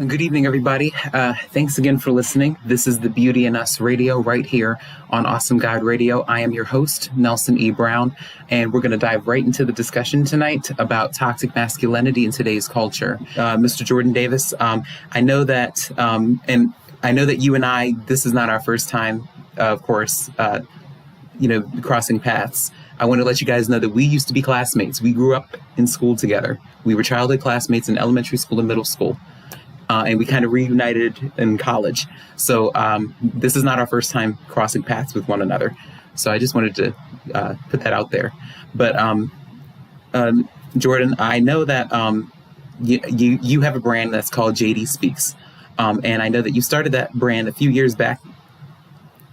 Good evening, everybody. Thanks again for listening. This is the Beauty in Us Radio right here on Awesome God Radio. I am your host, Nelson E. Brown, and we're going to dive right into the discussion tonight about toxic masculinity in today's culture. Mr. Jordan Davis, I know that, and I know that you and I, this is not our first time, of course, crossing paths. I want to let you guys know that we used to be classmates. We grew up in school together. We were childhood classmates in elementary school and middle school. And we kind of reunited in college. So this is not our first time crossing paths with one another. So I just wanted to put that out there. But Jordan, I know that you have a brand that's called JD Speaks. And I know that you started that brand a few years back.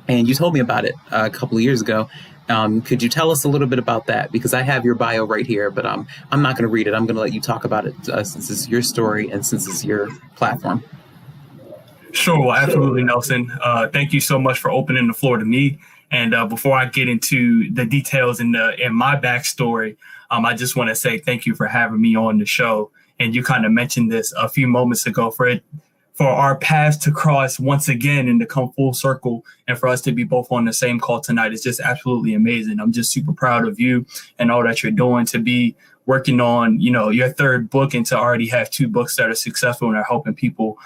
And you told me about it a couple of years ago. Could you tell us a little bit about that? Because I have your bio right here, but I'm not going to read it. I'm going to let you talk about it since it's your story and since it's your platform. Sure. Well, absolutely, Nelson. Thank you so much for opening the floor to me. And before I get into the details in my backstory, I just want to say thank you for having me on the show. And you kind of mentioned this a few moments ago for our paths to cross once again and to come full circle and for us to be both on the same call tonight is just absolutely amazing. I'm just super proud of you and all that you're doing, to be working on, your third book and to already have two books that are successful and are helping people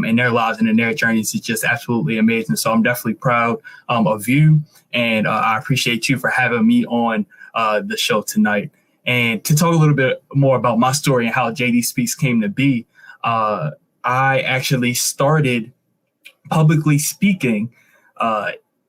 in their lives and in their journeys is just absolutely amazing. So I'm definitely proud of you, and I appreciate you for having me on the show tonight. And to talk a little bit more about my story and how JD Speaks came to be, I actually started publicly speaking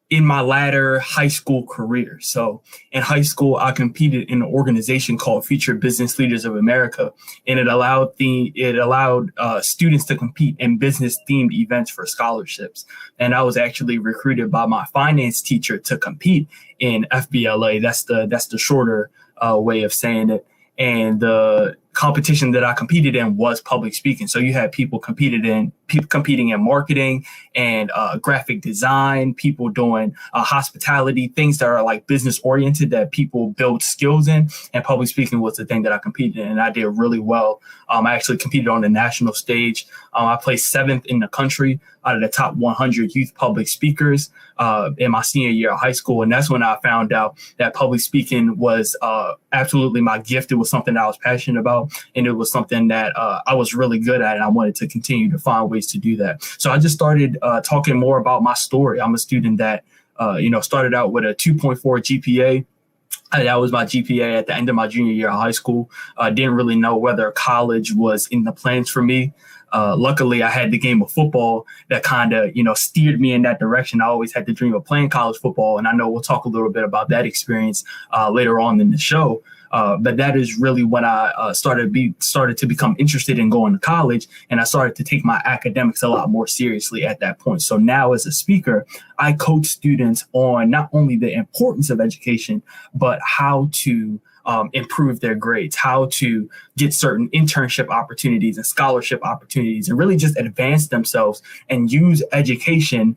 in my latter high school career. So in high school, I competed in an organization called Future Business Leaders of America, and it allowed students to compete in business-themed events for scholarships. And I was actually recruited by my finance teacher to compete in FBLA. That's the shorter way of saying it. And the competition that I competed in was public speaking. So you had people competing in marketing and graphic design, people doing hospitality, things that are like business oriented that people build skills in. And public speaking was the thing that I competed in, and I did really well. I actually competed on the national stage. I placed 7th in the country out of the top 100 youth public speakers in my senior year of high school. And that's when I found out that public speaking was absolutely my gift. It was something that I was passionate about, and it was something that I was really good at, and I wanted to continue to find ways to do that. So I just started talking more about my story. I'm a student that, started out with a 2.4 GPA. That was my GPA at the end of my junior year of high school. I didn't really know whether college was in the plans for me. Luckily, I had the game of football that kind of, steered me in that direction. I always had the dream of playing college football, and I know we'll talk a little bit about that experience later on in the show. But that is really when I started to become interested in going to college, and I started to take my academics a lot more seriously at that point. So now as a speaker, I coach students on not only the importance of education, but how to improve their grades, how to get certain internship opportunities and scholarship opportunities, and really just advance themselves and use education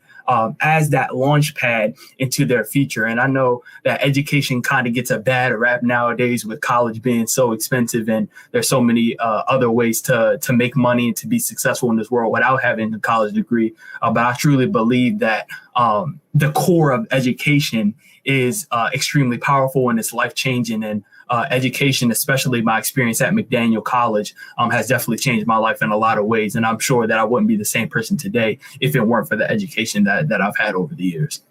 as that launch pad into their future. And I know that education kind of gets a bad rap nowadays with college being so expensive, and there's so many other ways to make money and to be successful in this world without having a college degree. But I truly believe that the core of education is extremely powerful, and it's life-changing. And education, especially my experience at McDaniel College, has definitely changed my life in a lot of ways. And I'm sure that I wouldn't be the same person today if it weren't for the education that I've had over the years.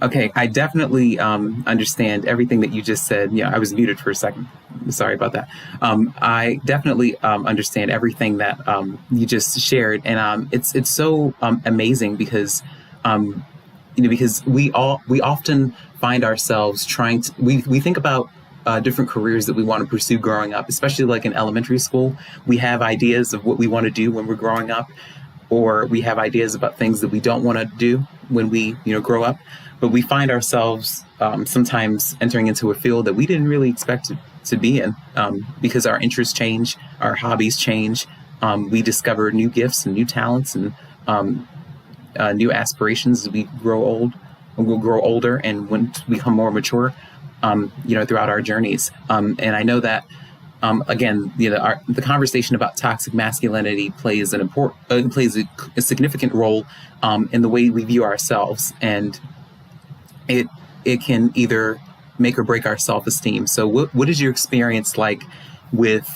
Okay, I definitely understand everything that you just said. Yeah, I was muted for a second. Sorry about that. I definitely understand everything that you just shared, and it's so amazing because because we often find ourselves we think about different careers that we want to pursue growing up, especially like in elementary school. We have ideas of what we want to do when we're growing up, or we have ideas about things that we don't want to do when we grow up. But we find ourselves sometimes entering into a field that we didn't really expect to be in because our interests change, our hobbies change. We discover new gifts and new talents and new aspirations as we grow old we'll grow older and when we become more mature, throughout our journeys. And I know that, again, the conversation about toxic masculinity plays a significant role in the way we view ourselves, and it can either make or break our self-esteem. So what is your experience like with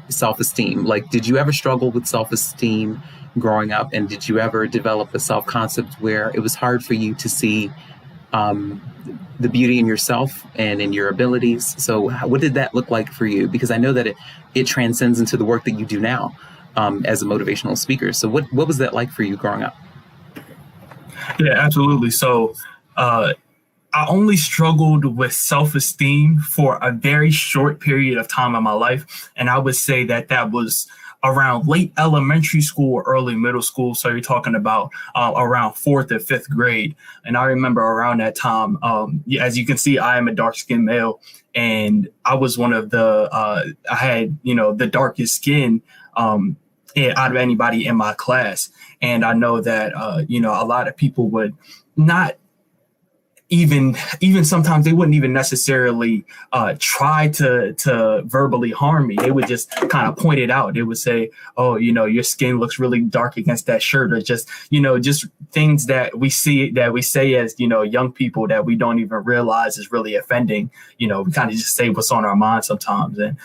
self-esteem? Like, did you ever struggle with self-esteem growing up? And did you ever develop a self-concept where it was hard for you to see the beauty in yourself and in your abilities? So what did that look like for you? Because I know that it transcends into the work that you do now as a motivational speaker. So what was that like for you growing up? Yeah, absolutely. So I only struggled with self-esteem for a very short period of time in my life. And I would say that was around late elementary school or early middle school. So you're talking about around 4th or 5th grade. And I remember around that time, as you can see, I am a dark-skinned male. And I was one of I had, the darkest skin out of anybody in my class. And I know that, a lot of people would not even sometimes they wouldn't even necessarily try to verbally harm me. They would just kind of point it out. They would say, oh, your skin looks really dark against that shirt, or just things that we say as, young people that we don't even realize is really offending. We kind of just say what's on our mind sometimes. And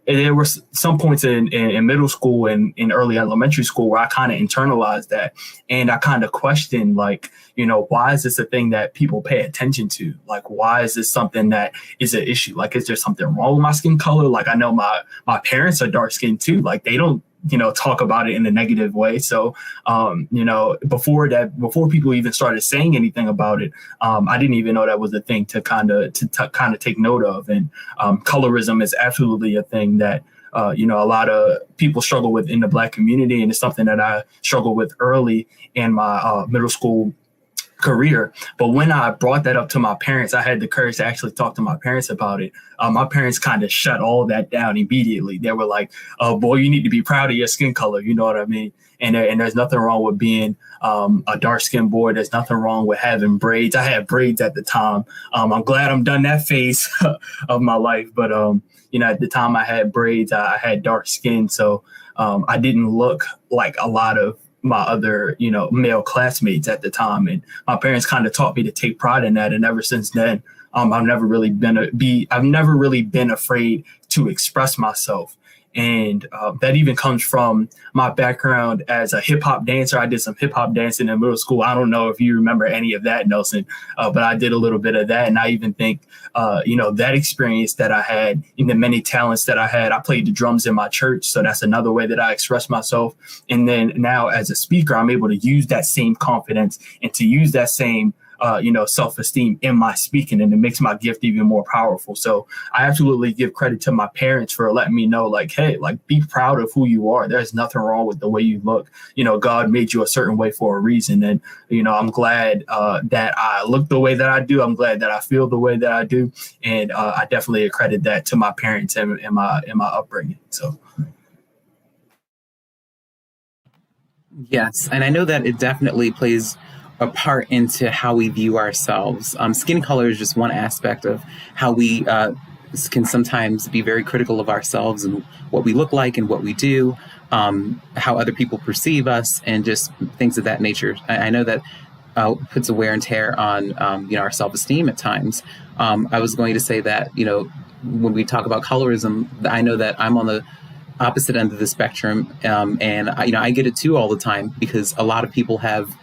there were some points in middle school and in early elementary school where I kind of internalized that, and I kind of questioned, like, why is this a thing that people pay attention to? Like, why is this something that is an issue? Like, is there something wrong with my skin color? Like, I know my parents are dark skinned too. Like, they don't talk about it in a negative way. So, before people even started saying anything about it, I didn't even know that was a thing to kind of take note of. And colorism is absolutely a thing that, a lot of people struggle with in the Black community. And it's something that I struggled with early in my middle school career. But when I brought that up to my parents, I had the courage to actually talk to my parents about it. My parents kind of shut all that down immediately. They were like, "Oh, boy, you need to be proud of your skin color." You know what I mean? And there's nothing wrong with being a dark-skinned boy. There's nothing wrong with having braids. I had braids at the time. I'm glad I'm done that phase of my life. But, at the time I had braids, I had dark skin. So I didn't look like a lot of my other, male classmates at the time. And my parents kind of taught me to take pride in that. And ever since then, I've never really been afraid to express myself. And that even comes from my background as a hip hop dancer. I did some hip hop dancing in middle school. I don't know if you remember any of that, Nelson, but I did a little bit of that. And I even think, that experience that I had, in the many talents that I had, I played the drums in my church. So that's another way that I express myself. And then now as a speaker, I'm able to use that same confidence and to use that same self-esteem in my speaking, and it makes my gift even more powerful. So I absolutely give credit to my parents for letting me know, like, hey, like, be proud of who you are. There's nothing wrong with the way you look. God made you a certain way for a reason. And, I'm glad that I look the way that I do. I'm glad that I feel the way that I do. And I definitely accredit that to my parents and my upbringing. So. Yes. And I know that it definitely plays a part into how we view ourselves. Skin color is just one aspect of how we can sometimes be very critical of ourselves and what we look like and what we do, how other people perceive us, and just things of that nature. I know that puts a wear and tear on our self-esteem at times. I was going to say that when we talk about colorism, I know that I'm on the opposite end of the spectrum, and I get it too all the time, because a lot of people have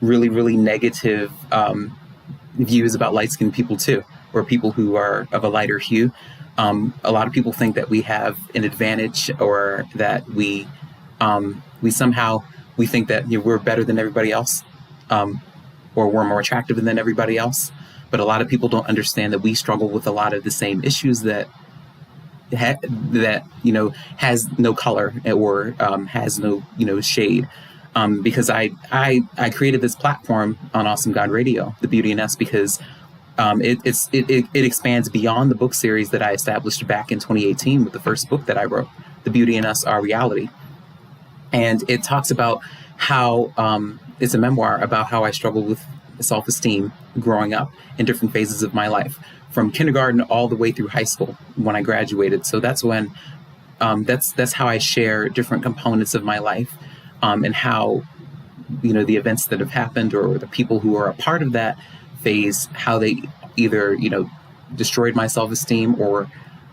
really, really negative views about light-skinned people too, or people who are of a lighter hue. A lot of people think that we have an advantage, or that we think that we're better than everybody else, or we're more attractive than everybody else. But a lot of people don't understand that we struggle with a lot of the same issues that has no color, or has no shade. Because I created this platform on Awesome God Radio, The Beauty in Us, because it expands beyond the book series that I established back in 2018 with the first book that I wrote, The Beauty in Us, Our Reality. And it talks about how it's a memoir about how I struggled with self-esteem growing up in different phases of my life, from kindergarten all the way through high school when I graduated. So that's when that's how I share different components of my life, and how, the events that have happened or the people who are a part of that phase, how they either, destroyed my self-esteem or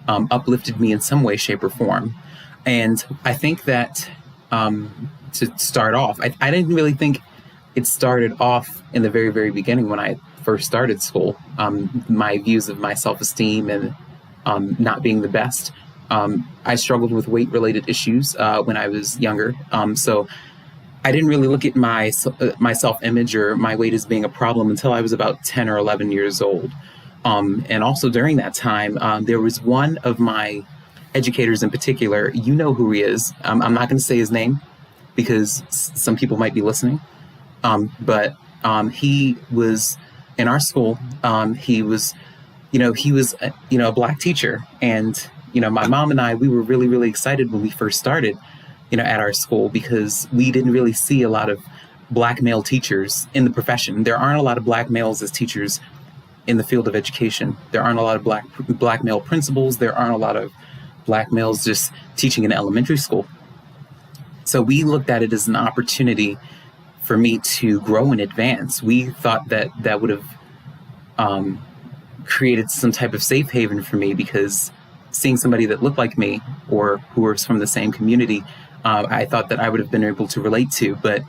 uplifted me in some way, shape, or form. And I think that to start off, I didn't really think it started off in the very, very beginning when I first started school. My views of my self-esteem and not being the best. I struggled with weight-related issues when I was younger. So I didn't really look at my self-image or my weight as being a problem until I was about 10 or 11 years old. And also during that time, there was one of my educators in particular. You know who he is. I'm not going to say his name because some people might be listening. But he was in our school. He was a Black teacher. And, my mom and I, we were really, really excited when we first started, at our school, because we didn't really see a lot of Black male teachers in the profession. There aren't a lot of Black males as teachers in the field of education. There aren't a lot of Black male principals. There aren't a lot of Black males just teaching in elementary school. So we looked at it as an opportunity for me to grow and advance. We thought that that would have created some type of safe haven for me, because seeing somebody that looked like me or who was from the same community, I thought that I would have been able to relate to. But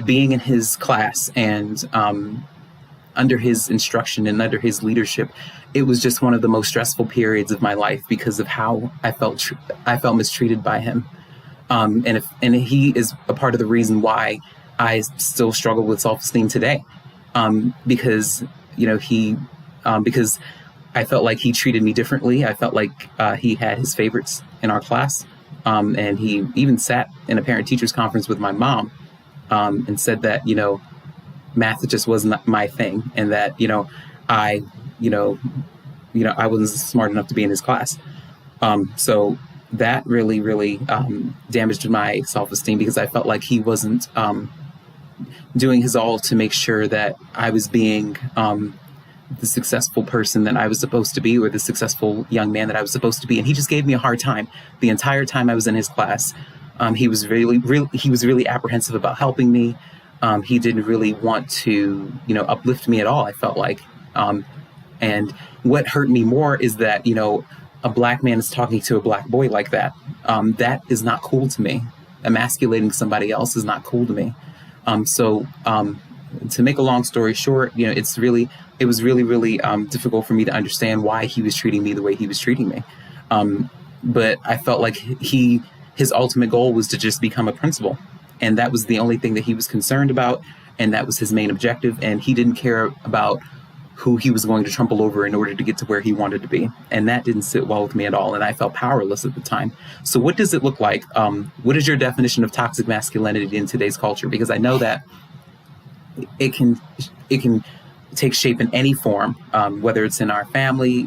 being in his class and under his instruction and under his leadership, it was just one of the most stressful periods of my life because of how I felt mistreated by him. And he is a part of the reason why I still struggle with self-esteem today, because because I felt like he treated me differently. I felt like he had his favorites in our class, and he even sat in a parent-teachers conference with my mom and said that math just wasn't my thing, and that I wasn't smart enough to be in his class. So that really, really damaged my self-esteem, because I felt like he wasn't doing his all to make sure that I was being the successful person that I was supposed to be, or the successful young man that I was supposed to be. And he just gave me a hard time the entire time I was in his class. He was really apprehensive about helping me. He didn't really want to, uplift me at all, I felt like. And what hurt me more is that, a Black man is talking to a Black boy like that. That is not cool to me. Emasculating somebody else is not cool to me. So to make a long story short, it was really, really difficult for me to understand why he was treating me the way he was treating me. But I felt like his ultimate goal was to just become a principal. And that was the only thing that he was concerned about. And that was his main objective. And he didn't care about who he was going to trample over in order to get to where he wanted to be. And that didn't sit well with me at all. And I felt powerless at the time. So what does it look like? What is your definition of toxic masculinity in today's culture? Because I know that it can take shape in any form, whether it's in our family,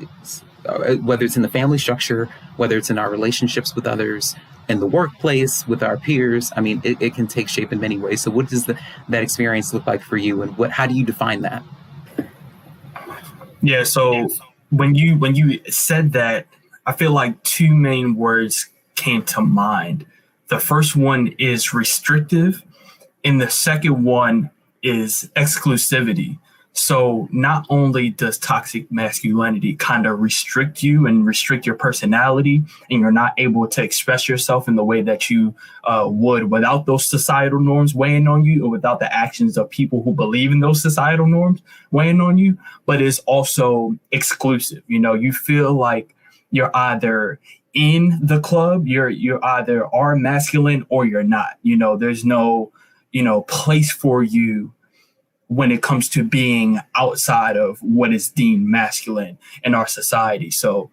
whether it's in the family structure, whether it's in our relationships with others, in the workplace, with our peers. I mean, it can take shape in many ways. So what does that experience look like for you? And how do you define that? Yeah, so when you said that, I feel like two main words came to mind. The first one is restrictive, and the second one is exclusivity. So not only does toxic masculinity kind of restrict you and restrict your personality, and you're not able to express yourself in the way that you would without those societal norms weighing on you, or without the actions of people who believe in those societal norms weighing on you, but it's also exclusive. You feel like you're either in the club, you're either are masculine or you're not. There's no, place for you when it comes to being outside of what is deemed masculine in our society. So,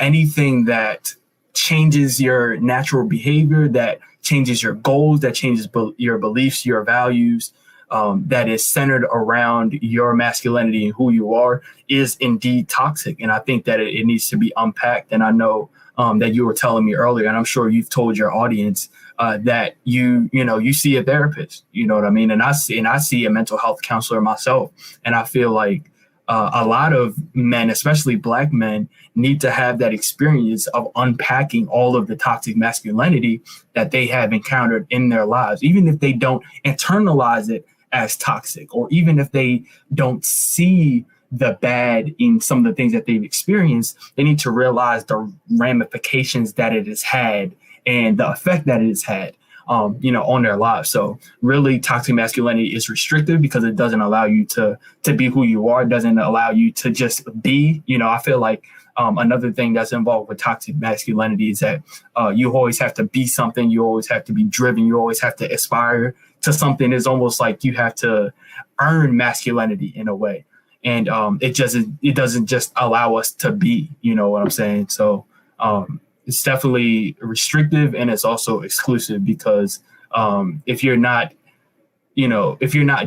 anything that changes your natural behavior, that changes your goals, that changes your beliefs, your values, that is centered around your masculinity and who you are, is indeed toxic. And I think that it needs to be unpacked. And I know that you were telling me earlier, and I'm sure you've told your audience that you see a therapist, you know what I mean? And I see a mental health counselor myself, and I feel like a lot of men, especially Black men, need to have that experience of unpacking all of the toxic masculinity that they have encountered in their lives, even if they don't internalize it as toxic, or even if they don't see the bad in some of the things that they've experienced. They need to realize the ramifications that it has had and the effect that it has had, on their lives. So really, toxic masculinity is restrictive because it doesn't allow you to be who you are. It doesn't allow you to just be. I feel like another thing that's involved with toxic masculinity is that you always have to be something. You always have to be driven. You always have to aspire to something. It's almost like you have to earn masculinity in a way. And it doesn't just allow us to be, you know what I'm saying? So it's definitely restrictive, and it's also exclusive because if you're not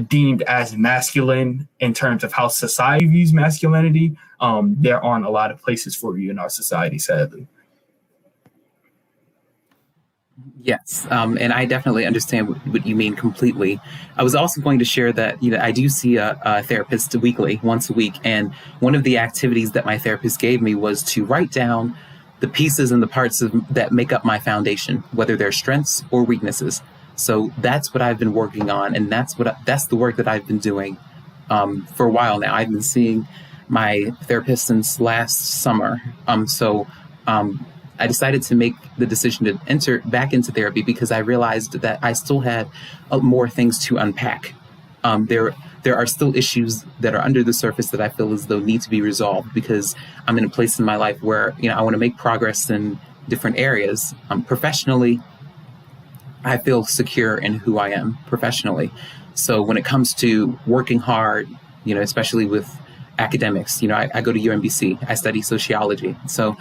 deemed as masculine in terms of how society views masculinity, there aren't a lot of places for you in our society, sadly. Yes, and I definitely understand what you mean completely. I was also going to share that I do see a therapist weekly, once a week, and one of the activities that my therapist gave me was to write down the pieces and the parts that make up my foundation, whether they're strengths or weaknesses. So that's what I've been working on, and that's the work that I've been doing for a while now. I've been seeing my therapist since last summer. I decided to make the decision to enter back into therapy because I realized that I still had more things to unpack. There are still issues that are under the surface that I feel as though need to be resolved because I'm in a place in my life where I want to make progress in different areas. Professionally, I feel secure in who I am professionally. So when it comes to working hard, especially with academics, I go to UMBC. I study sociology. So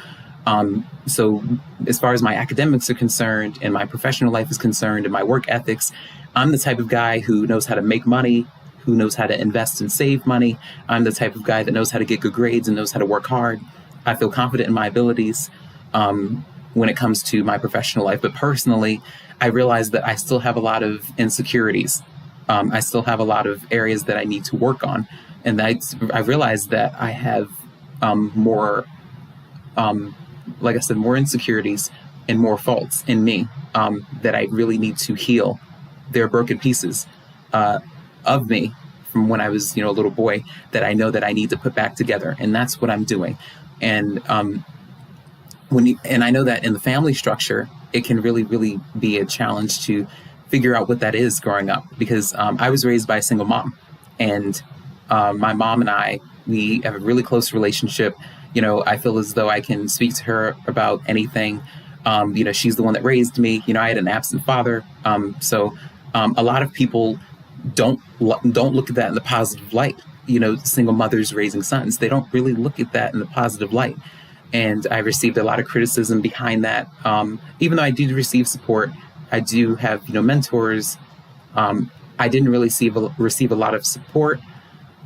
as far as my academics are concerned and my professional life is concerned and my work ethics, I'm the type of guy who knows how to make money, who knows how to invest and save money. I'm the type of guy that knows how to get good grades and knows how to work hard. I feel confident in my abilities when it comes to my professional life. But personally, I realize that I still have a lot of insecurities. I still have a lot of areas that I need to work on. And I realized that I have more insecurities and more faults in me that I really need to heal. There are broken pieces of me from when I was, a little boy that I know that I need to put back together, and that's what I'm doing. And I know that in the family structure, it can really, really be a challenge to figure out what that is growing up because I was raised by a single mom, and my mom and we have a really close relationship. I feel as though I can speak to her about anything. She's the one that raised me. I had an absent father. So a lot of people don't look at that in the positive light. Single mothers raising sons, they don't really look at that in the positive light. And I received a lot of criticism behind that. Even though I did receive support, I do have, mentors. I didn't really receive a lot of support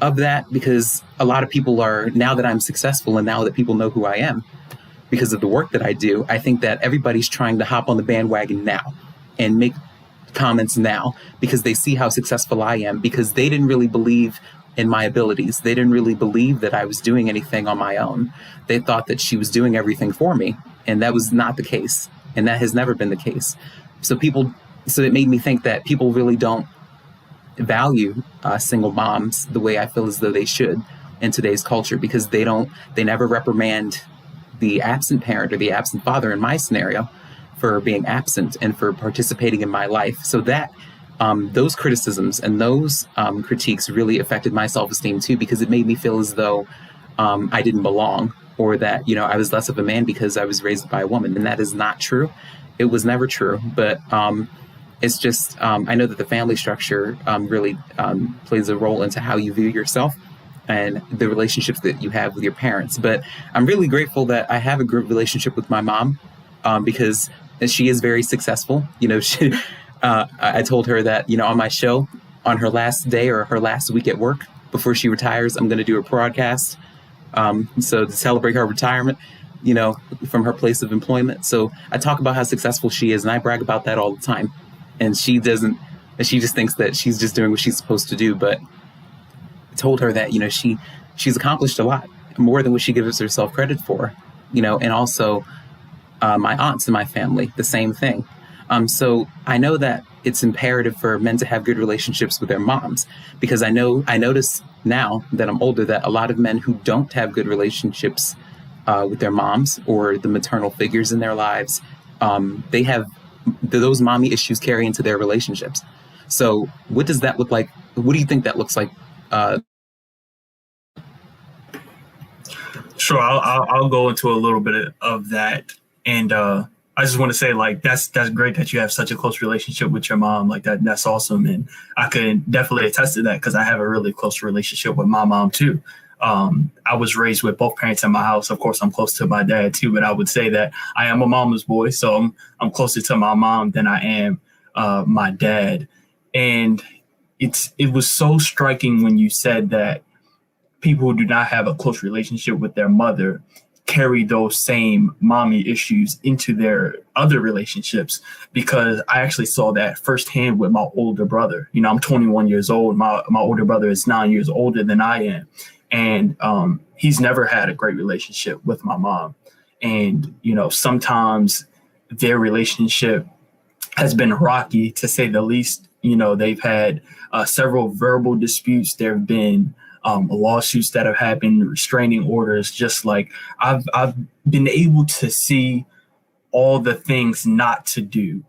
of that because a lot of people now that I'm successful and now that people know who I am because of the work that I do, I think that everybody's trying to hop on the bandwagon now and make comments now because they see how successful I am because they didn't really believe in my abilities. They didn't really believe that I was doing anything on my own. They thought that she was doing everything for me, and that was not the case. And that has never been the case. So it made me think that people really don't value single moms the way I feel as though they should in today's culture because they never reprimand the absent parent or the absent father in my scenario for being absent and for participating in my life. So that those criticisms and those critiques really affected my self-esteem too, because it made me feel as though I didn't belong or that, I was less of a man because I was raised by a woman. And that is not true. It was never true. But it's just, I know that the family structure really plays a role into how you view yourself and the relationships that you have with your parents. But I'm really grateful that I have a good relationship with my mom because she is very successful. I told her that, on my show, on her last day or her last week at work, before she retires, I'm going to do a broadcast. So to celebrate her retirement, from her place of employment. So I talk about how successful she is, and I brag about that all the time. And she doesn't, and she just thinks that she's just doing what she's supposed to do. But I told her that, she's accomplished a lot more than what she gives herself credit for, and also my aunts in my family, the same thing. So I know that it's imperative for men to have good relationships with their moms, because I notice now that I'm older that a lot of men who don't have good relationships with their moms or the maternal figures in their lives, they have those mommy issues carry into their relationships. So what does that look like? What do you think that looks like? Sure, I'll go into a little bit of that, and I just want to say, like, that's great that you have such a close relationship with your mom. Like that's awesome, and I could definitely attest to that because I have a really close relationship with my mom too. I was raised with both parents in my house. Of course, I'm close to my dad too, but I would say that I am a mama's boy, so I'm closer to my mom than I am my dad. And it was so striking when you said that people who do not have a close relationship with their mother carry those same mommy issues into their other relationships, because I actually saw that firsthand with my older brother. I'm 21 years old. My older brother is 9 years older than I am. And he's never had a great relationship with my mom. And, sometimes their relationship has been rocky, to say the least. They've had several verbal disputes. There have been lawsuits that have happened, restraining orders. Just like I've been able to see all the things not to do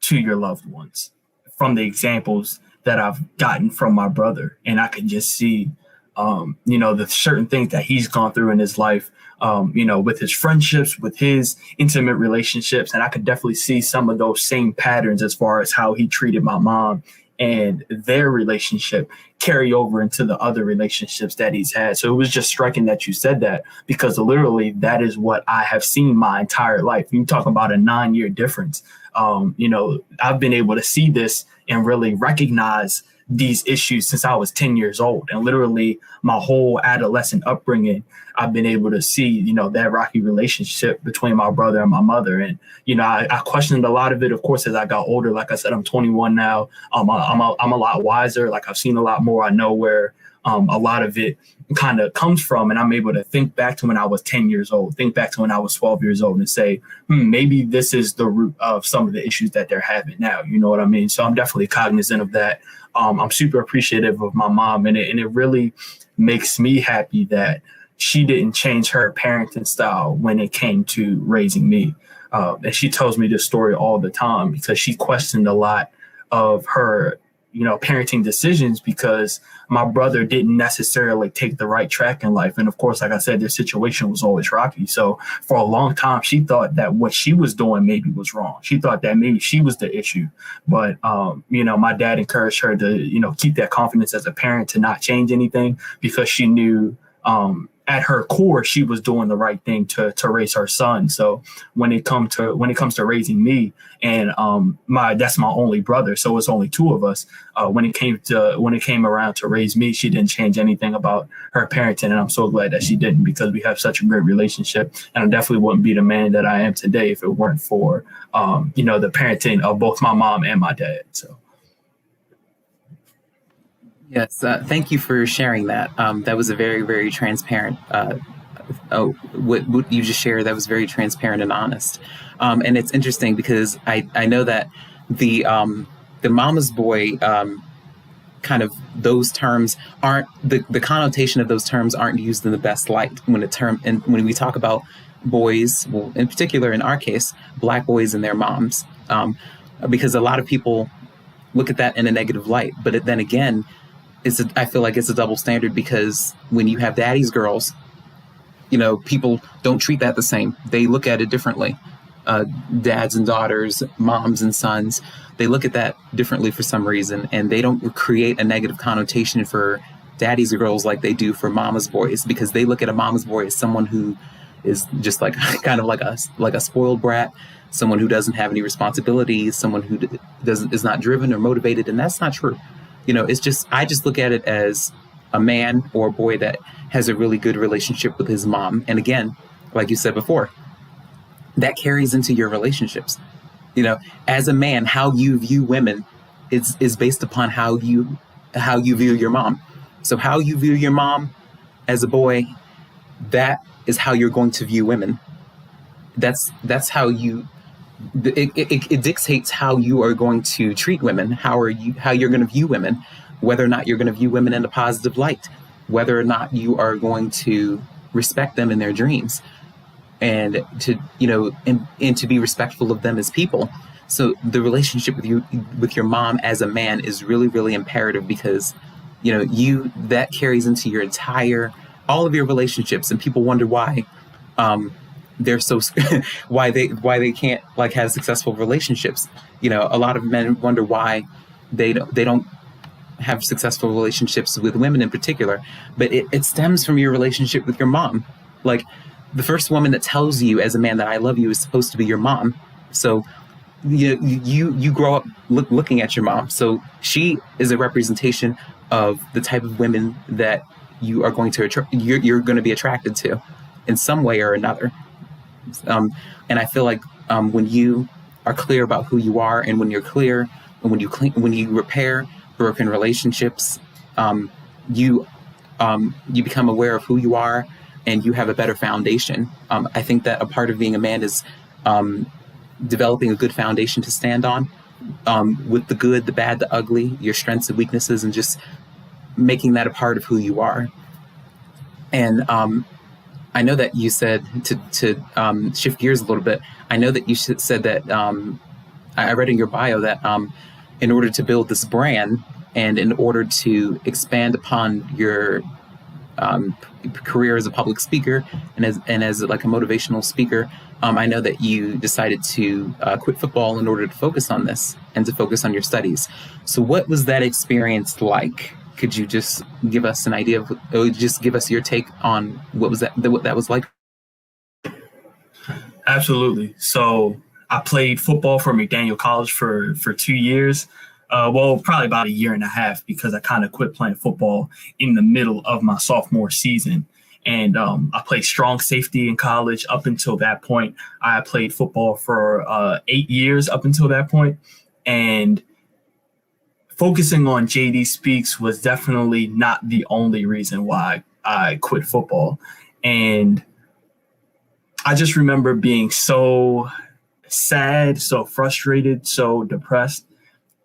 to your loved ones from the examples that I've gotten from my brother. And I could just see, the certain things that he's gone through in his life, with his friendships, with his intimate relationships. And I could definitely see some of those same patterns as far as how he treated my mom and their relationship carry over into the other relationships that he's had. So it was just striking that you said that, because literally that is what I have seen my entire life. You talk about a 9-year difference. I've been able to see this and really recognize these issues since I was 10 years old. And literally my whole adolescent upbringing, I've been able to see, that rocky relationship between my brother and my mother. And, I questioned a lot of it, of course, as I got older. Like I said, I'm 21 now. I'm a lot wiser. Like I've seen a lot more. I know where a lot of it kind of comes from. And I'm able to think back to when I was 10 years old, think back to when I was 12 years old and say, maybe this is the root of some of the issues that they're having now. You know what I mean? So I'm definitely cognizant of that. I'm super appreciative of my mom, and it really makes me happy that she didn't change her parenting style when it came to raising me. And she tells me this story all the time because she questioned a lot of her, parenting decisions, because my brother didn't necessarily take the right track in life. And of course, like I said, their situation was always rocky. So for a long time, she thought that what she was doing maybe was wrong. She thought that maybe she was the issue. But, my dad encouraged her to, keep that confidence as a parent, to not change anything, because she knew at her core, she was doing the right thing to raise her son. So when it comes to raising me, and that's my only brother, so it's only two of us. When it came around to raise me, she didn't change anything about her parenting, and I'm so glad that she didn't, because we have such a great relationship. And I definitely wouldn't be the man that I am today if it weren't for the parenting of both my mom and my dad. So. Yes, thank you for sharing that. That was a very, very transparent. What you just shared, that was very transparent and honest. And it's interesting because I know that the mama's boy kind of, those terms aren't, the connotation of those terms aren't used in the best light when we talk about boys, well, in particular in our case, Black boys and their moms, because a lot of people look at that in a negative light. But then again, I feel like it's a double standard, because when you have daddy's girls, people don't treat that the same. They look at it differently. Dads and daughters, moms and sons, they look at that differently for some reason, and they don't create a negative connotation for daddy's girls like they do for mama's boys, because they look at a mama's boy as someone who is just like kind of like a spoiled brat, someone who doesn't have any responsibilities, someone who is not driven or motivated, and that's not true. I just look at it as a man or a boy that has a really good relationship with his mom. And again, like you said before, that carries into your relationships. As a man, how you view women is based upon how you view your mom. So how you view your mom as a boy, that is how you're going to view women. That's how it dictates how you are going to treat women, how you're going to view women, whether or not you're going to view women in a positive light, whether or not you are going to respect them in their dreams, and to and to be respectful of them as people. So the relationship with your mom as a man is really, really imperative, because that carries into your all of your relationships, and people wonder why they're so why they can't have successful relationships. A lot of men wonder why they don't have successful relationships with women in particular, but it stems from your relationship with your mom. Like, the first woman that tells you as a man that I love you is supposed to be your mom. So you grow up looking at your mom. So she is a representation of the type of women that you are going to you're going to be attracted to in some way or another. And I feel like when you are clear about who you are, and when you're clear, and when you repair broken relationships, you become aware of who you are, and you have a better foundation. I think that a part of being a man is developing a good foundation to stand on, with the good, the bad, the ugly, your strengths and weaknesses, and just making that a part of who you are. And I know that you said to shift gears a little bit. I know that you said that I read in your bio that in order to build this brand, and in order to expand upon your career as a public speaker and as like a motivational speaker, I know that you decided to quit football in order to focus on this and to focus on your studies. So what was that experience like? Could you just give us an idea just give us your take on what that was like? Absolutely. So I played football for McDaniel College for 2 years. Probably about a year and a half, because I kind of quit playing football in the middle of my sophomore season. And I played strong safety in college up until that point. I played football for 8 years up until that point. And focusing on JD Speaks was definitely not the only reason why I quit football. And I just remember being so sad, so frustrated, so depressed,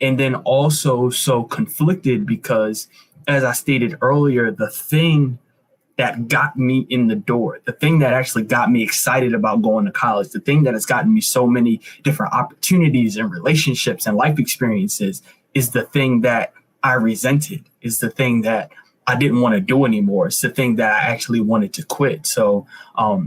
and then also so conflicted, because, as I stated earlier, the thing that got me in the door, the thing that actually got me excited about going to college, the thing that has gotten me so many different opportunities and relationships and life experiences, is the thing that I resented, is the thing that I didn't want to do anymore. It's the thing that I actually wanted to quit. So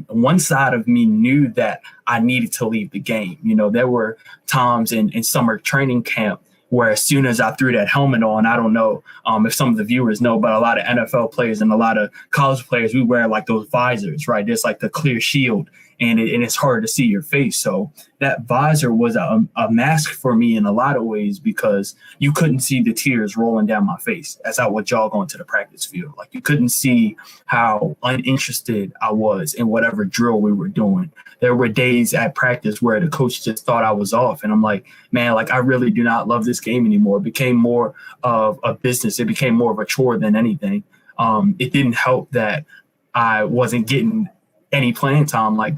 one side of me knew that I needed to leave the game. There were times in summer training camp where, as soon as I threw that helmet on, I don't know if some of the viewers know, but a lot of NFL players and a lot of college players, we wear like those visors, right? There's like the clear shield, and it's hard to see your face. So that visor was a mask for me in a lot of ways, because you couldn't see the tears rolling down my face as I would jog onto the practice field. Like, you couldn't see how uninterested I was in whatever drill we were doing. There were days at practice where the coach just thought I was off. And I'm like, man, like, I really do not love this game anymore. It became more of a business. It became more of a chore than anything. It didn't help that I wasn't getting any playing time. Like,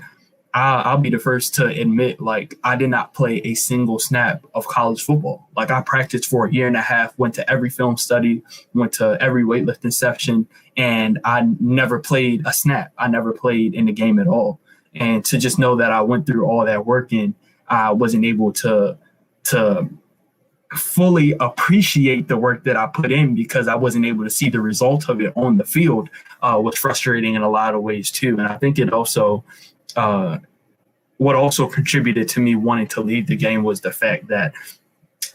I'll be the first to admit, like, I did not play a single snap of college football. Like, I practiced for a year and a half, went to every film study, went to every weightlifting session, and I never played a snap. I never played in the game at all. And to just know that I went through all that work and I wasn't able to fully appreciate the work that I put in, because I wasn't able to see the result of it on the field, was frustrating in a lot of ways too. And I think it also, what also contributed to me wanting to leave the game was the fact that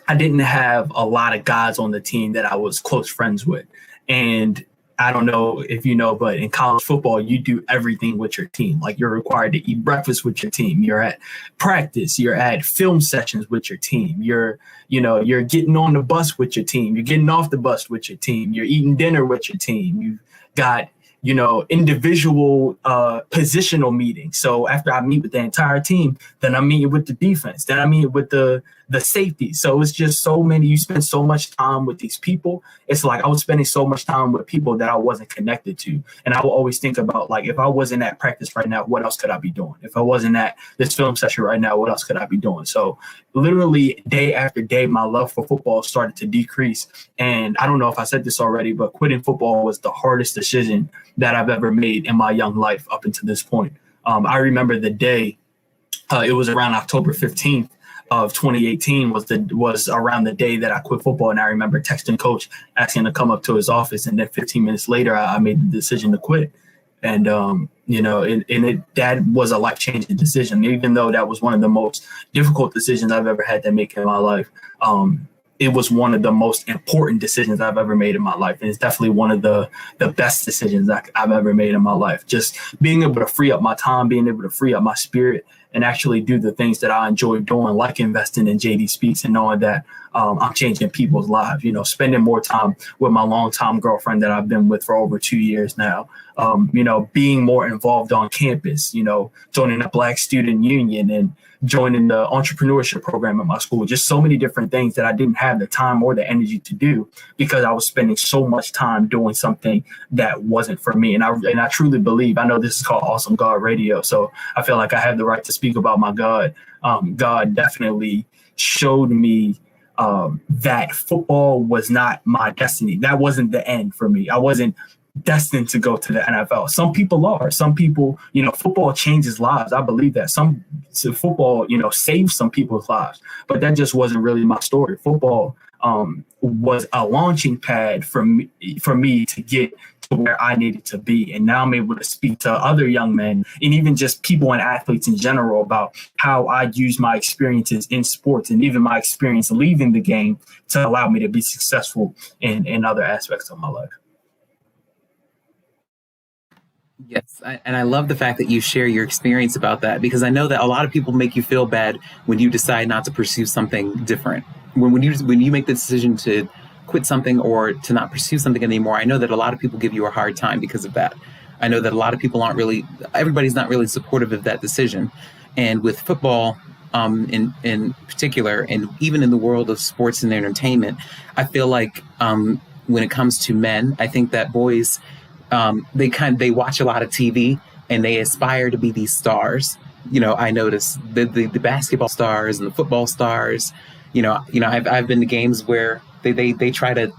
I didn't have a lot of guys on the team that I was close friends with. And I don't know if you know, but in college football, you do everything with your team. Like, you're required to eat breakfast with your team. You're at practice. You're at film sessions with your team. You're getting on the bus with your team. You're getting off the bus with your team. You're eating dinner with your team. You've got individual positional meetings. So after I meet with the entire team, then I'm meeting with the defense, then I meet with the safety. So it's just so many, you spend so much time with these people. It's like I was spending so much time with people that I wasn't connected to. And I will always think about, like, if I wasn't at practice right now, what else could I be doing? If I wasn't at this film session right now, what else could I be doing? So literally day after day, my love for football started to decrease. And I don't know if I said this already, but quitting football was the hardest decision that I've ever made in my young life up until this point. I remember the day, it was around October 15th of 2018 was around the day that I quit football. And I remember texting coach, asking to come up to his office. And then 15 minutes later, I made the decision to quit. And, that was a life-changing decision, even though that was one of the most difficult decisions I've ever had to make in my life. It was one of the most important decisions I've ever made in my life. And it's definitely one of the best decisions I've ever made in my life. Just being able to free up my time, being able to free up my spirit, and actually do the things that I enjoy doing, like investing in JD Speaks and knowing that I'm changing people's lives, spending more time with my longtime girlfriend that I've been with for over 2 years now, being more involved on campus, joining the Black Student Union and joining the entrepreneurship program at my school, just so many different things that I didn't have the time or the energy to do because I was spending so much time doing something that wasn't for me. And I truly believe, I know this is called Awesome God Radio, so I feel like I have the right to speak about my God. God definitely showed me that football was not my destiny. That wasn't the end for me. I wasn't destined to go to the NFL. Some people are. Some people, football changes lives. I believe that. Football, saves some people's lives. But that just wasn't really my story. Football was a launching pad for me to get to where I needed to be. And now I'm able to speak to other young men and even just people and athletes in general about how I use my experiences in sports and even my experience leaving the game to allow me to be successful in other aspects of my life. Yes, and I love the fact that you share your experience about that, because I know that a lot of people make you feel bad when you decide not to pursue something different. When you make the decision to quit something or to not pursue something anymore, I know that a lot of people give you a hard time because of that. I know that a lot of people everybody's not really supportive of that decision. And with football in particular, and even in the world of sports and entertainment, I feel like when it comes to men, I think that boys, they watch a lot of TV and they aspire to be these stars. I notice the basketball stars and the football stars. I've been to games where they try to,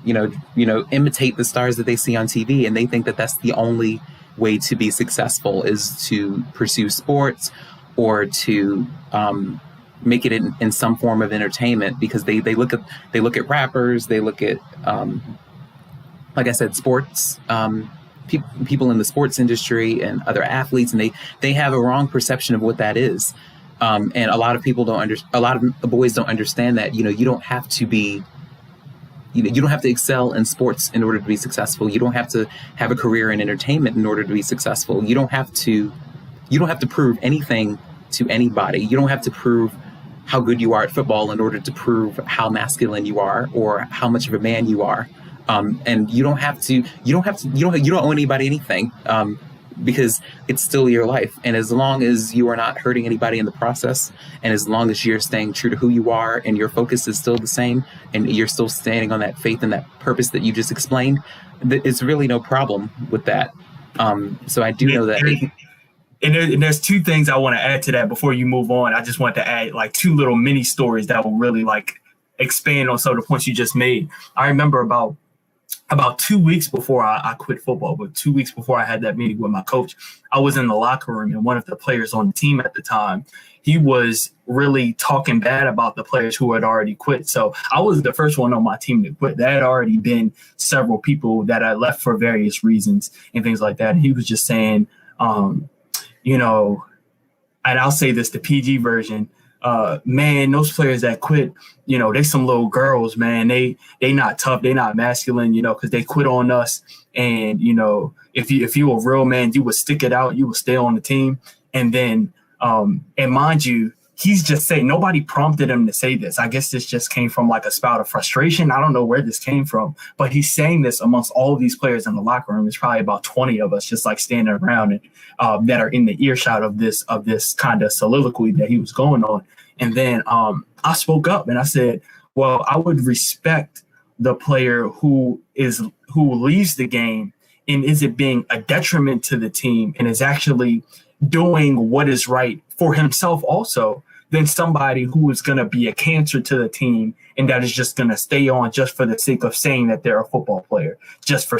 imitate the stars that they see on TV, and they think that that's the only way to be successful is to pursue sports or to make it in some form of entertainment, because they look at rappers, they look at like I said, sports, people in the sports industry and other athletes, and they have a wrong perception of what that is. And a lot of people a lot of boys don't understand that, you don't have to be, you don't have to excel in sports in order to be successful. You don't have to have a career in entertainment in order to be successful. You don't have to prove anything to anybody. You don't have to prove how good you are at football in order to prove how masculine you are or how much of a man you are. And you don't owe anybody anything, because it's still your life. And as long as you are not hurting anybody in the process, and as long as you're staying true to who you are and your focus is still the same, and you're still standing on that faith and that purpose that you just explained, it's really no problem with that. So I do know that. And there's two things I want to add to that before you move on. I just want to add like two little mini stories that will really like expand on some of the points you just made. I remember about 2 weeks before I quit football, but 2 weeks before I had that meeting with my coach, I was in the locker room, and one of the players on the team at the time, he was really talking bad about the players who had already quit. So I was the first one on my team to quit. There had already been several people that I left for various reasons and things like that. And he was just saying, and I'll say this, the PG version, man, those players that quit, they some little girls, man. They not tough, they not masculine, because they quit on us. And if you a real man, you would stick it out, you would stay on the team. And then, and mind you, he's just saying, nobody prompted him to say this. I guess this just came from like a spout of frustration. I don't know where this came from, but he's saying this amongst all of these players in the locker room. There's probably about 20 of us just like standing around and that are in the earshot of this kind of soliloquy that he was going on. And then I spoke up and I said, well, I would respect the player who leaves the game and is it being a detriment to the team and is actually doing what is right for himself also, than somebody who is going to be a cancer to the team and that is just going to stay on just for the sake of saying that they're a football player, just for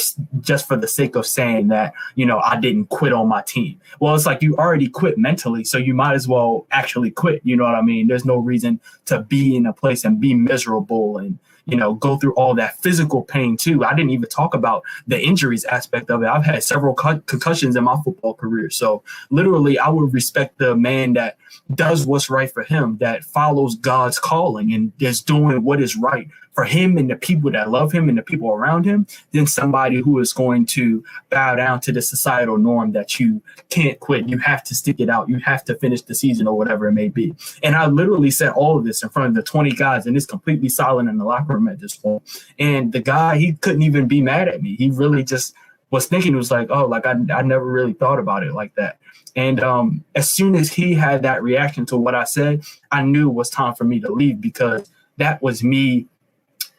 the sake of saying that, you know, I didn't quit on my team. Well, it's like you already quit mentally, so you might as well actually quit. You know what I mean? There's no reason to be in a place and be miserable and, you know, go through all that physical pain too. I didn't even talk about the injuries aspect of it. I've had several concussions in my football career. So literally, I would respect the man that does what's right for him, that follows God's calling and is doing what is right for him and the people that love him and the people around him, than somebody who is going to bow down to the societal norm that you can't quit. You have to stick it out. You have to finish the season or whatever it may be. And I literally said all of this in front of the 20 guys, and it's completely silent in the locker room at this point. And the guy, he couldn't even be mad at me. He really just was thinking, it was like, oh, like I never really thought about it like that. And as soon as he had that reaction to what I said, I knew it was time for me to leave, because that was me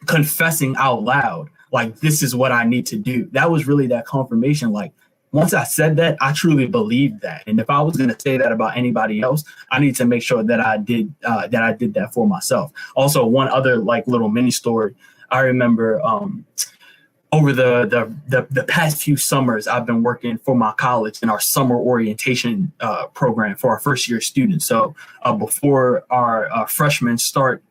confessing out loud, like, this is what I need to do. That was really that confirmation. Like, once I said that, I truly believed that. And if I was going to say that about anybody else, I need to make sure that I did that for myself. Also, one other like little mini story. I remember over the past few summers, I've been working for my college in our summer orientation program for our first year students. So before our freshmen start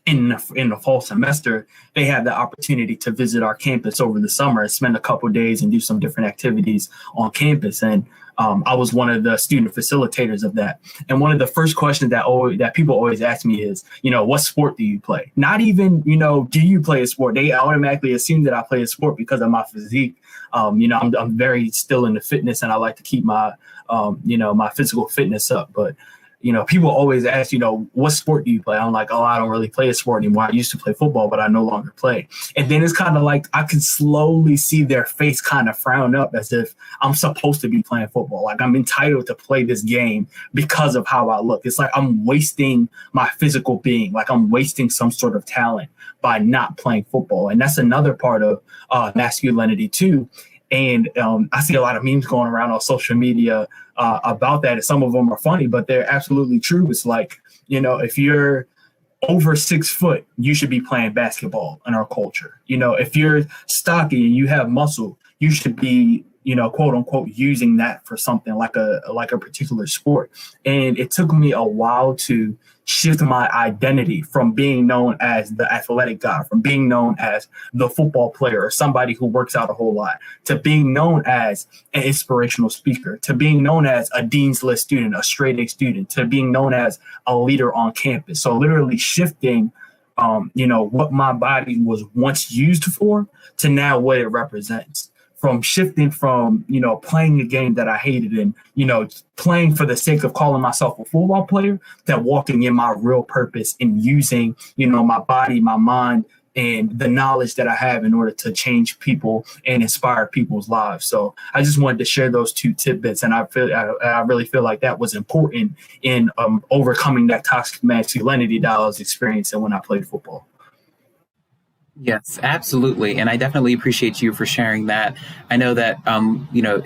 in the fall semester, they have the opportunity to visit our campus over the summer and spend a couple of days and do some different activities on campus. And I was one of the student facilitators of that. And one of the first questions that people always ask me is, you know, what sport do you play? Not even, you know, do you play a sport? They automatically assume that I play a sport because of my physique. You know, I'm very still into fitness, and I like to keep my, you know, my physical fitness up. But you know, people always ask, you know, what sport do you play? I'm like, oh, I don't really play a sport anymore. I used to play football, but I no longer play. And then it's kind of like I can slowly see their face kind of frown up as if I'm supposed to be playing football. Like, I'm entitled to play this game because of how I look. It's like I'm wasting my physical being, like I'm wasting some sort of talent by not playing football. And that's another part of masculinity too. And I see a lot of memes going around on social media about that. And some of them are funny, but they're absolutely true. It's like, you know, if you're over 6 foot, you should be playing basketball in our culture. You know, if you're stocky and you have muscle, you should be, you know, quote unquote, using that for something like a particular sport. And it took me a while to shift my identity from being known as the athletic guy, from being known as the football player or somebody who works out a whole lot, to being known as an inspirational speaker, to being known as a Dean's List student, a straight A student, to being known as a leader on campus. So literally shifting, you know, what my body was once used for to now what it represents. From shifting from, you know, playing a game that I hated and, you know, playing for the sake of calling myself a football player, that walking in my real purpose and using, you know, my body, my mind, and the knowledge that I have in order to change people and inspire people's lives. So I just wanted to share those two tidbits. And I really feel like that was important in overcoming that toxic masculinity that I was experiencing when I played football. Yes, absolutely. And I definitely appreciate you for sharing that. I know that, you know,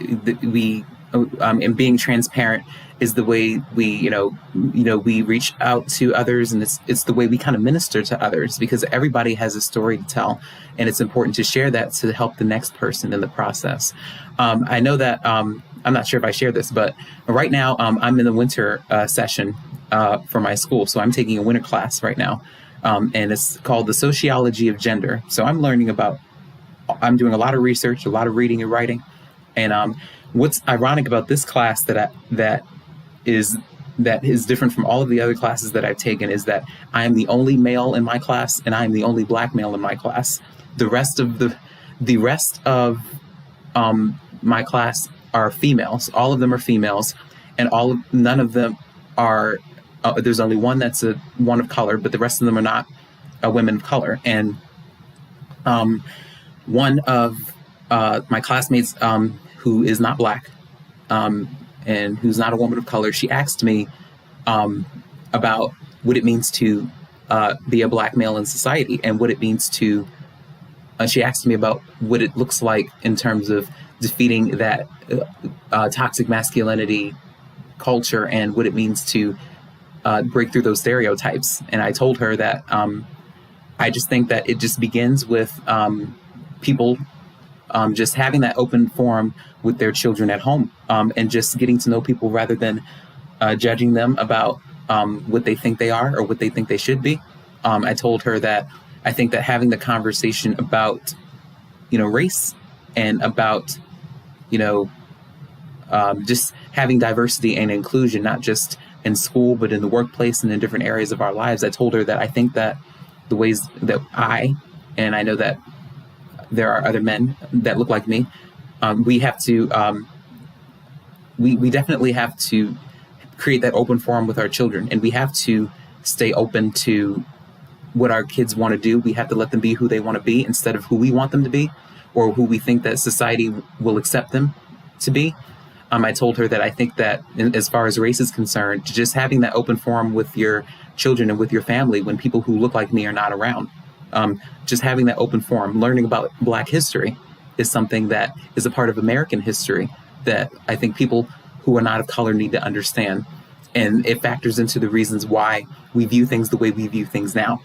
and being transparent is the way we reach out to others. And it's the way we kind of minister to others, because everybody has a story to tell. And it's important to share that to help the next person in the process. I know that I'm not sure if I shared this, but right now I'm in the winter session for my school. So I'm taking a winter class right now. And it's called the Sociology of Gender. So I'm doing a lot of research, a lot of reading and writing. And what's ironic about this class that is different from all of the other classes that I've taken is that I am the only male in my class, and I am the only black male in my class. The rest of my class are females. All of them are females, and none of them are there's only one that's a one of color, but the rest of them are not women of color. And one of my classmates who is not Black and who's not a woman of color, she asked me about what it means to be a Black male in society and what it means to, she asked me about what it looks like in terms of defeating that toxic masculinity culture and what it means to break through those stereotypes. And I told her that I just think that it just begins with people just having that open forum with their children at home and just getting to know people rather than judging them about what they think they are or what they think they should be. I told her that I think that having the conversation about, race and about, just having diversity and inclusion, not just in school, but in the workplace and in different areas of our lives. I told her that I think that the ways that and I know that there are other men that look like me, we have to, we definitely have to create that open forum with our children, and we have to stay open to what our kids want to do. We have to let them be who they want to be instead of who we want them to be or who we think that society will accept them to be. I told her that I think that as far as race is concerned, just having that open forum with your children and with your family when people who look like me are not around, just having that open forum, learning about Black history is something that is a part of American history that I think people who are not of color need to understand. And it factors into the reasons why we view things the way we view things now.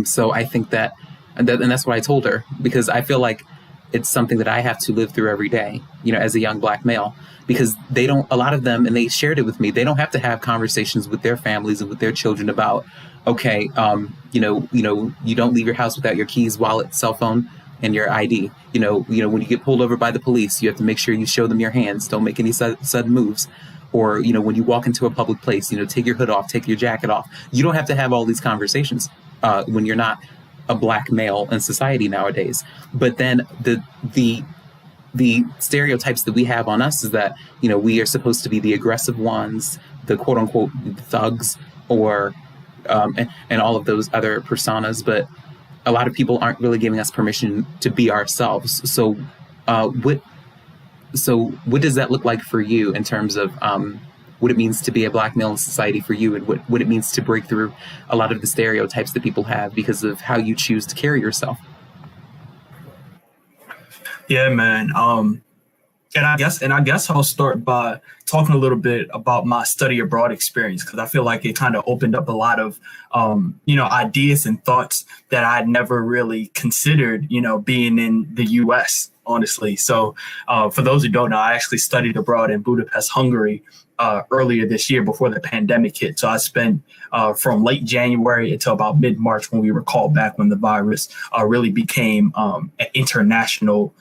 So I think that, and that's what I told her, because I feel like it's something that I have to live through every day, as a young Black male, because they don't, a lot of them, and they shared it with me, they don't have to have conversations with their families and with their children about, okay, you don't leave your house without your keys, wallet, cell phone, and your ID. When you get pulled over by the police, you have to make sure you show them your hands. Don't make any sudden moves. Or, when you walk into a public place, take your hood off, take your jacket off. You don't have to have all these conversations when you're not a Black male in society nowadays. But then the stereotypes that we have on us is that, we are supposed to be the aggressive ones, the quote unquote thugs, or and all of those other personas. But a lot of people aren't really giving us permission to be ourselves. So what does that look like for you in terms of what it means to be a Black male in society for you, and what it means to break through a lot of the stereotypes that people have because of how you choose to carry yourself? Yeah, man. And I guess I'll start by talking a little bit about my study abroad experience, because I feel like it kind of opened up a lot of, ideas and thoughts that I'd never really considered, being in the U.S., honestly. So for those who don't know, I actually studied abroad in Budapest, Hungary, earlier this year before the pandemic hit. So I spent from late January until about mid-March when we were called back, when the virus really became an international,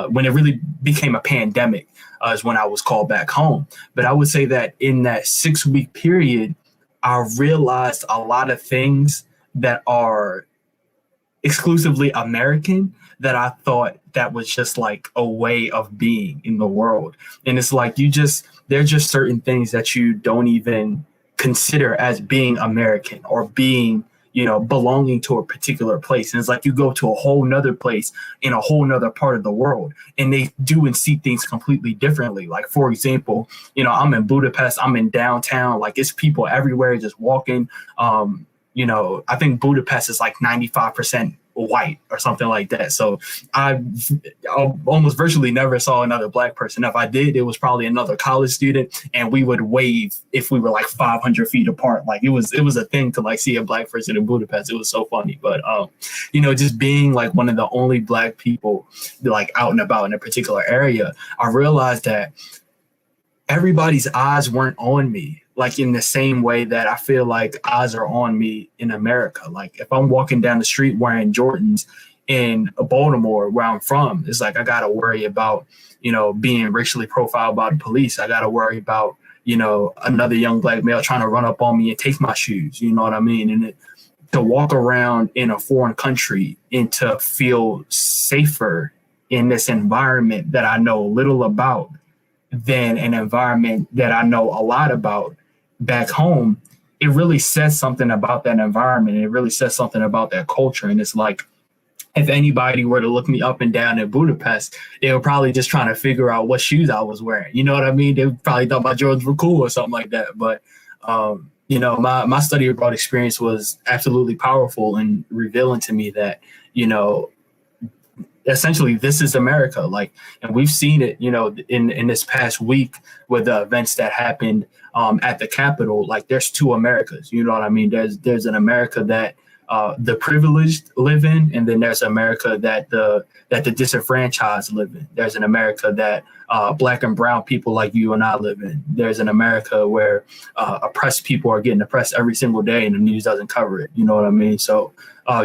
when it really became a pandemic, is when I was called back home. But I would say that in that 6-week period, I realized a lot of things that are exclusively American that I thought that was just like a way of being in the world. And it's like, there's just certain things that you don't even consider as being American or being, belonging to a particular place. And it's like you go to a whole nother place in a whole nother part of the world, and they do and see things completely differently. Like, for example, I'm in Budapest, I'm in downtown, like it's people everywhere just walking. I think Budapest is like 95% white or something like that. So I almost virtually never saw another Black person. If I did, it was probably another college student, and we would wave if we were like 500 feet apart. Like it was a thing to like see a Black person in Budapest. It was so funny. But just being like one of the only Black people like out and about in a particular area, I realized that everybody's eyes weren't on me, like in the same way that I feel like eyes are on me in America. Like if I'm walking down the street wearing Jordans in Baltimore, where I'm from, it's like I got to worry about, being racially profiled by the police. I got to worry about, another young Black male trying to run up on me and take my shoes. You know what I mean? And to walk around in a foreign country and to feel safer in this environment that I know little about than an environment that I know a lot about back home, it really says something about that environment. It really says something about that culture. And it's like, if anybody were to look me up and down in Budapest, they were probably just trying to figure out what shoes I was wearing. You know what I mean? They probably thought my Jordans were cool or something like that. But, my study abroad experience was absolutely powerful and revealing to me that, essentially this is America. Like, and we've seen it, in this past week with the events that happened at the Capitol. Like, there's two Americas. You know what I mean? There's an America that the privileged live in, and then there's America that the disenfranchised live in. There's an America that Black and brown people like you and I live in. There's an America where oppressed people are getting oppressed every single day, and the news doesn't cover it. You know what I mean? So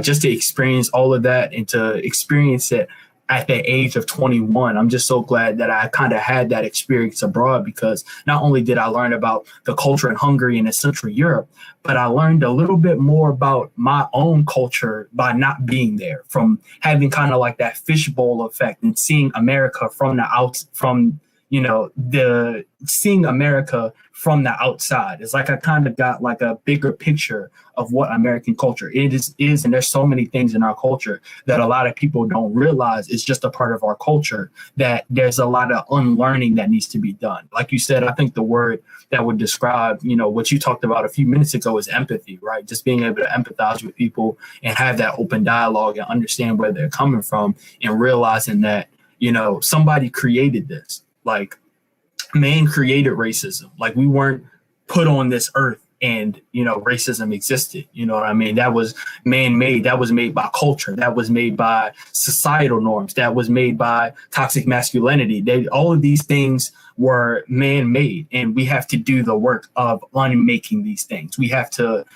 just to experience all of that and to experience it at the age of 21, I'm just so glad that I kind of had that experience abroad, because not only did I learn about the culture in Hungary and in Central Europe, but I learned a little bit more about my own culture by not being there, from having kind of like that fishbowl effect and seeing America from seeing America from the outside. It's like I kind of got like a bigger picture of what American culture is, and there's so many things in our culture that a lot of people don't realize is just a part of our culture, that there's a lot of unlearning that needs to be done. Like you said, I think the word that would describe, what you talked about a few minutes ago is empathy, right? Just being able to empathize with people and have that open dialogue and understand where they're coming from, and realizing that, somebody created this. Like, man created racism. Like, we weren't put on this earth and, racism existed. You know what I mean? That was man-made. That was made by culture. That was made by societal norms. That was made by toxic masculinity. All of these things were man-made, and we have to do the work of unmaking these things. We have to,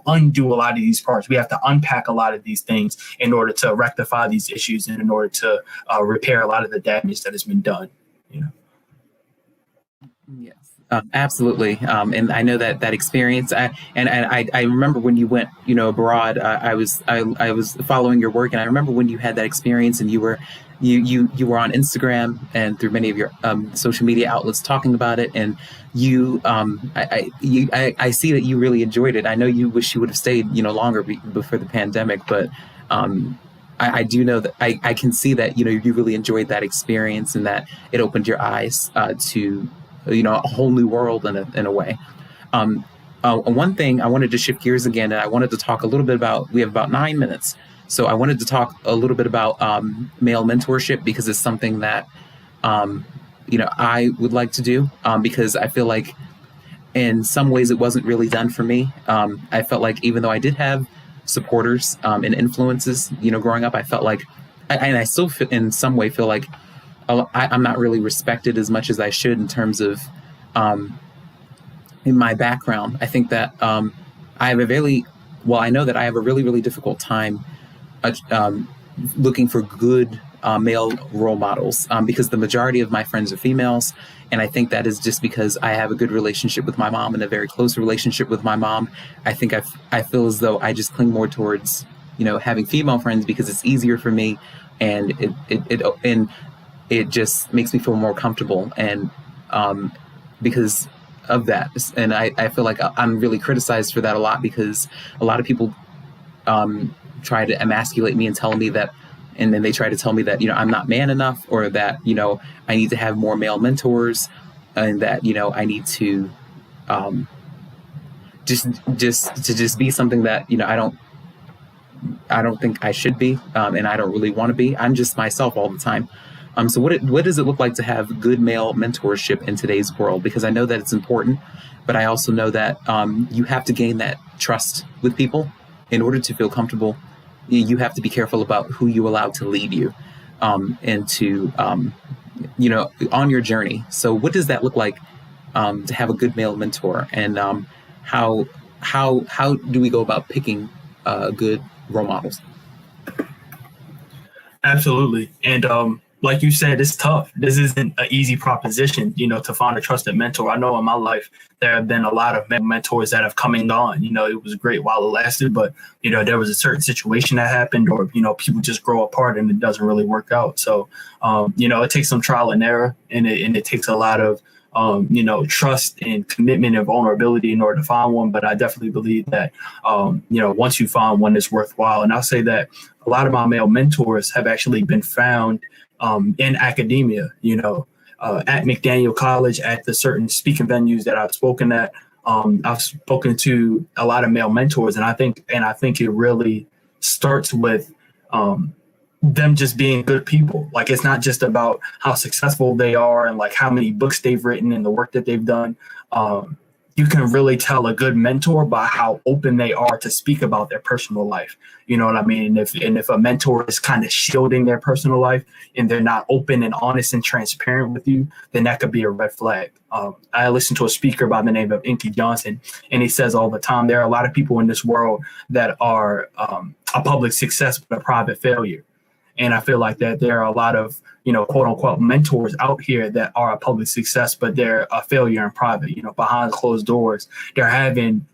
undo a lot of these parts. We have to unpack a lot of these things in order to rectify these issues and in order to repair a lot of the damage that has been done. Yes, absolutely. And I know that experience. I remember when you went, abroad. I was following your work, and I remember when you had that experience, and you were on Instagram and through many of your social media outlets talking about it. And I see that you really enjoyed it. I know you wish you would have stayed, longer before the pandemic, but I do know that I can see that, you really enjoyed that experience, and that it opened your eyes to, a whole new world in a way. One thing, I wanted to shift gears again, and I wanted to talk a little bit about, we have about 9 minutes. So I wanted to talk a little bit about male mentorship, because it's something that, I would like to do, because I feel like in some ways it wasn't really done for me. I felt like even though I did have supporters and influences, growing up, I felt like, and I still in some way feel like I'm not really respected as much as I should in terms of in my background. I think that I know that I have a really, really difficult time looking for good male role models, because the majority of my friends are females. And I think that is just because I have a good relationship with my mom and a very close relationship with my mom. I think I feel as though I just cling more towards, having female friends, because it's easier for me, and it just makes me feel more comfortable. And because of that, and I feel like I'm really criticized for that a lot, because a lot of people try to emasculate me and tell me that, and then they try to tell me that, I'm not man enough, or that, I need to have more male mentors, and that, I need to just be something that, I don't think I should be, and I don't really want to be. I'm just myself all the time. So what does it look like to have good male mentorship in today's world? Because I know that it's important, but I also know that you have to gain that trust with people in order to feel comfortable. You have to be careful about who you allow to lead you and to, on your journey. So what does that look like to have a good male mentor? And how do we go about picking good role models? Absolutely. And like you said, it's tough. This isn't an easy proposition, to find a trusted mentor. I know in my life, there have been a lot of mentors that have come and gone. It was great while it lasted, but, there was a certain situation that happened, or, people just grow apart and it doesn't really work out. So, it takes some trial and error, and it takes a lot of trust and commitment and vulnerability in order to find one. But I definitely believe that, once you find one, it's worthwhile. And I'll say that a lot of my male mentors have actually been found in academia, at McDaniel College, at the certain speaking venues that I've spoken at. I've spoken to a lot of male mentors, and I think it really starts with them just being good people. Like, it's not just about how successful they are and like how many books they've written and the work that they've done. You can really tell a good mentor by how open they are to speak about their personal life. You know what I mean? And if a mentor is kind of shielding their personal life and they're not open and honest and transparent with you, then that could be a red flag. I listened to a speaker by the name of Inky Johnson, and he says all the time, there are a lot of people in this world that are a public success but a private failure. And I feel like that there are a lot of, quote unquote mentors out here that are a public success, but they're a failure in private, behind closed doors. They're having,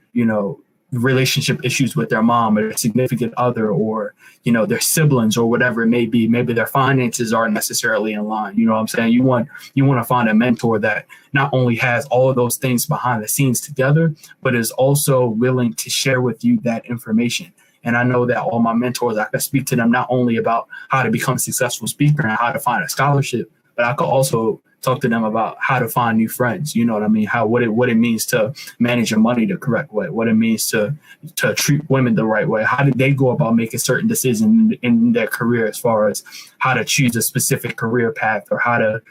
relationship issues with their mom or their significant other, or, their siblings or whatever it may be. Maybe their finances aren't necessarily in line. You know what I'm saying? You want to find a mentor that not only has all of those things behind the scenes together, but is also willing to share with you that information. And I know that all my mentors, I can speak to them not only about how to become a successful speaker and how to find a scholarship, but I could also talk to them about how to find new friends. You know what I mean? What it means to manage your money the correct way, what it means to treat women the right way. How did they go about making certain decisions in their career, as far as how to choose a specific career path, or how to,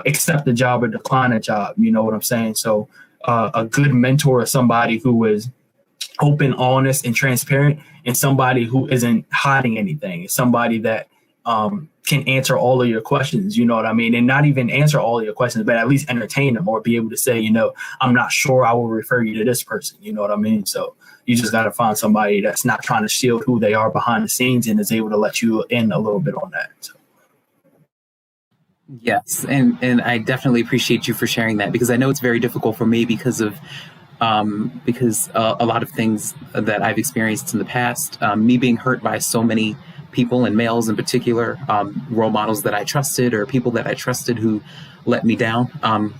accept a job or decline a job. You know what I'm saying? So a good mentor is somebody who is open, honest, and transparent, and somebody who isn't hiding anything. It's somebody that can answer all of your questions, you know what I mean? And not even answer all of your questions, but at least entertain them, or be able to say, I'm not sure, I will refer you to this person, you know what I mean? So you just got to find somebody that's not trying to shield who they are behind the scenes and is able to let you in a little bit on that. So. Yes, and I definitely appreciate you for sharing that, because I know it's very difficult for me because a lot of things that I've experienced in the past, me being hurt by so many people, and males in particular, role models that I trusted, or people that I trusted who let me down. I'm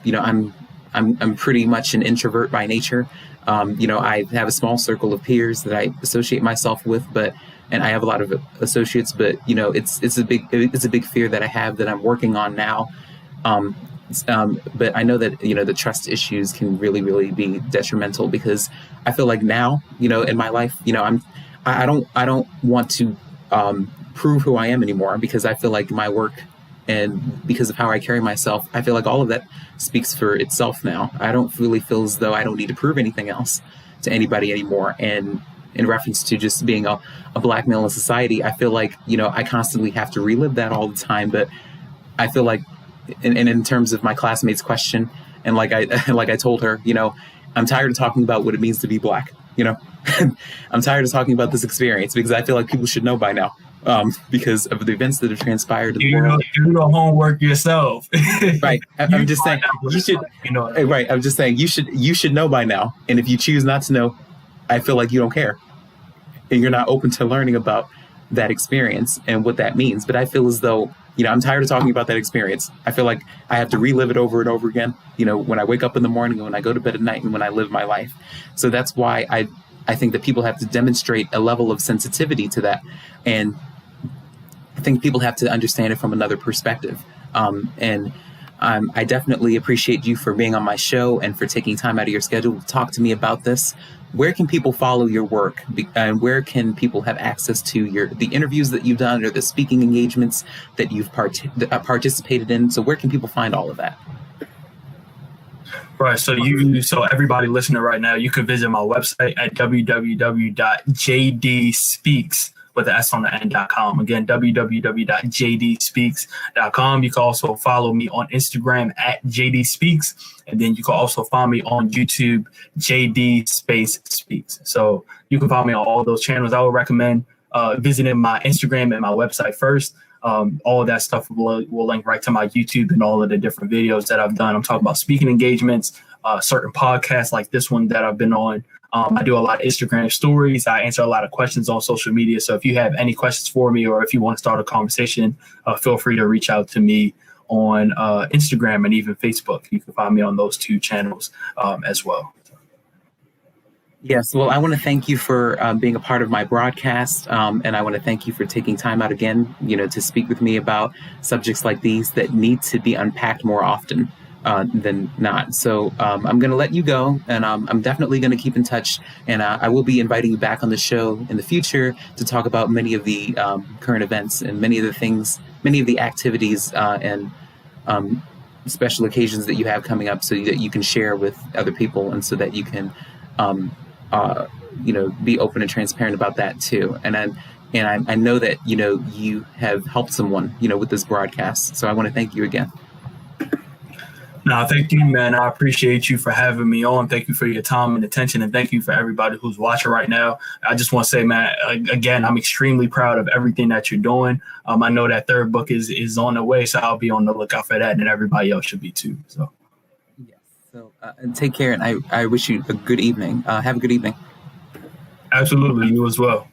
pretty much an introvert by nature. I have a small circle of peers that I associate myself with, and I have a lot of associates, but it's a big fear that I have that I'm working on now. But I know that, the trust issues can really, really be detrimental, because I feel like now, in my life, I don't want to prove who I am anymore, because I feel like my work and because of how I carry myself, I feel like all of that speaks for itself now. I don't really feel as though I don't need to prove anything else to anybody anymore. And in reference to just being a Black male in society, I feel like, I constantly have to relive that all the time. But I feel like, and in terms of my classmate's question, and like I told her, I'm tired of talking about what it means to be Black. I'm tired of talking about this experience, because I feel like people should know by now, because of the events that have transpired in the world. Do the homework yourself. Right. I'm just saying you should. Right. I'm just saying you should know by now. And if you choose not to know, I feel like you don't care, and you're not open to learning about that experience and what that means. But I feel as though, I'm tired of talking about that experience. I feel like I have to relive it over and over again, when I wake up in the morning, and when I go to bed at night, and when I live my life. So that's why I think that people have to demonstrate a level of sensitivity to that. And I think people have to understand it from another perspective. I definitely appreciate you for being on my show and for taking time out of your schedule to talk to me about this. Where can people follow your work, and where can people have access to the interviews that you've done, or the speaking engagements that you've participated in? So where can people find all of that? Right. So everybody listening right now, you can visit my website at www.jdspeaks with the S on the end.com. Again, www.jdspeaks.com. You can also follow me on Instagram at JDSpeaks. And then you can also find me on YouTube, JD Space Speaks. So you can follow me on all those channels. I would recommend visiting my Instagram and my website first. All of that stuff will link right to my YouTube and all of the different videos that I've done. I'm talking about speaking engagements, certain podcasts like this one that I've been on. I do a lot of Instagram stories. I answer a lot of questions on social media. So if you have any questions for me, or if you want to start a conversation, feel free to reach out to me on Instagram and even Facebook. You can find me on those two channels as well. Yes, well, I want to thank you for being a part of my broadcast, and I want to thank you for taking time out again, to speak with me about subjects like these that need to be unpacked more often than not. So I'm going to let you go, and I'm definitely going to keep in touch, and I will be inviting you back on the show in the future to talk about many of the current events and many of the things, many of the activities and special occasions that you have coming up, so that you can share with other people, and so that you can be open and transparent about that too. And I know that, you have helped someone, with this broadcast. So I want to thank you again. No, thank you, man. I appreciate you for having me on. Thank you for your time and attention. And thank you for everybody who's watching right now. I just want to say, man, again, I'm extremely proud of everything that you're doing. I know that third book is on the way, so I'll be on the lookout for that, and everybody else should be too. So. So take care, and I wish you a good evening. Have a good evening. Absolutely. You as well.